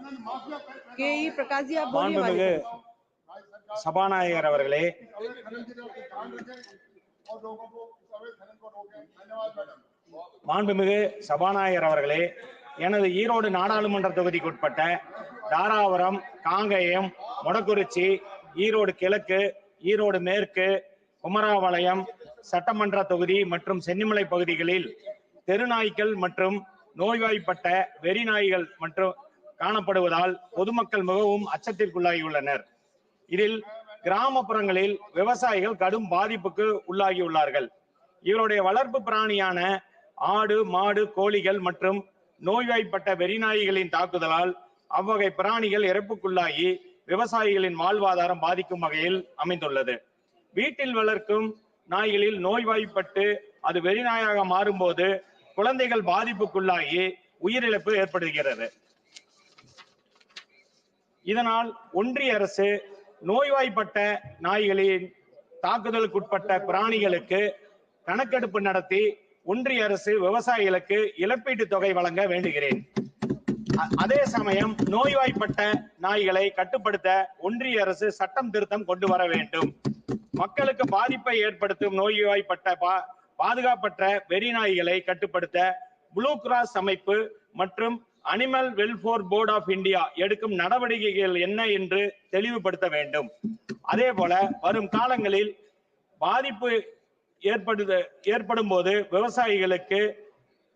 के ई प्रकाश जी, आप बोलिए। மாண்புமிகு சபாநாயகர் அவர்களே, மாண்புமிகு சபாநாயகர் அவர்களே, எனது ஈரோடு நாடாளுமன்ற தொகுதிக்குட்பட்ட தாராபுரம், காங்கேயம், மொடக்குறிச்சி, ஈரோடு கிழக்கு, ஈரோடு மேற்கு, குமராபாளையம் சட்டமன்ற தொகுதி மற்றும் சென்னிமலை பகுதிகளில் தெருநாய்கள் மற்றும் நோய்வாய்ப்பட்ட வெறிநாய்கள் மற்றும் காணப்படுவதால் பொதுமக்கள் மிகவும் அச்சத்திற்குள்ளாகியுள்ளனர். இதில் கிராமப்புறங்களில் விவசாயிகள் கடும் பாதிப்புக்கு உள்ளாகியுள்ளார்கள். இவருடைய வளர்ப்பு பிராணியான ஆடு, மாடு, கோழிகள் மற்றும் நோய்வாய்ப்பட்ட வெறிநாய்களின் தாக்குதலால் அவ்வகை பிராணிகள் இறப்புக்குள்ளாகி விவசாயிகளின் வாழ்வாதாரம் பாதிக்கும் வகையில் அமைந்துள்ளது. வீட்டில் வளர்க்கும் நாய்களில் நோய்வாய்ப்பட்டு அது வெறிநாயாக மாறும்போது குழந்தைகள் பாதிப்புக்குள்ளாகி உயிரிழப்பு ஏற்படுகிறது. இதனால் ஒன்றிய அரசு நோய்வாய்ப்பட்ட நாய்களின் தாக்குதலுக்குட்பட்ட பிராணிகளுக்கு கணக்கெடுப்பு நடத்தி ஒன்றிய அரசு விவசாயிகளுக்கு இழப்பீட்டு தொகை வழங்க வேண்டுகிறேன். அதே சமயம் நோய்வாய்ப்பட்ட நாய்களை கட்டுப்படுத்த ஒன்றிய அரசு சட்டம் திருத்தம் கொண்டு வர வேண்டும். மக்களுக்கு பாதிப்பை ஏற்படுத்தும் நோய்வாய்ப்பட்ட பாதுகாப்பற்ற வெறி நாய்களை கட்டுப்படுத்த ப்ளூ கிராஸ் அமைப்பு மற்றும் animal welfare board of India எடுக்கும் நடவடிக்கைகள் என்ன என்று தெளிவுபடுத்த வேண்டும். அதே போல வரும் காலங்களில் பாதிப்பு ஏற்படும் போது விவசாயிகளுக்கு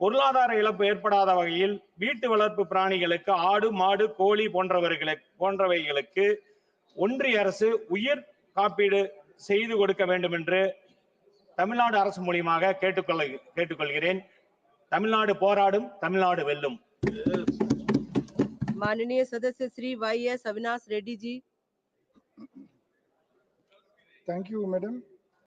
பொருளாதார இழப்பு ஏற்படாத வகையில் வீட்டு வளர்ப்பு பிராணிகளுக்கு ஆடு, மாடு, கோழி போன்றவைகளுக்கு ஒன்றிய அரசு உயிர் காப்பீடு செய்து கொடுக்க வேண்டும் என்று தமிழ்நாடு அரசு மூலியமாக கேட்டுக்கொள்கிறேன். தமிழ்நாடு போராடும், தமிழ்நாடு வெல்லும். माननीय सदस्य Shri YS Avinash Reddy ji. Thank you, madam.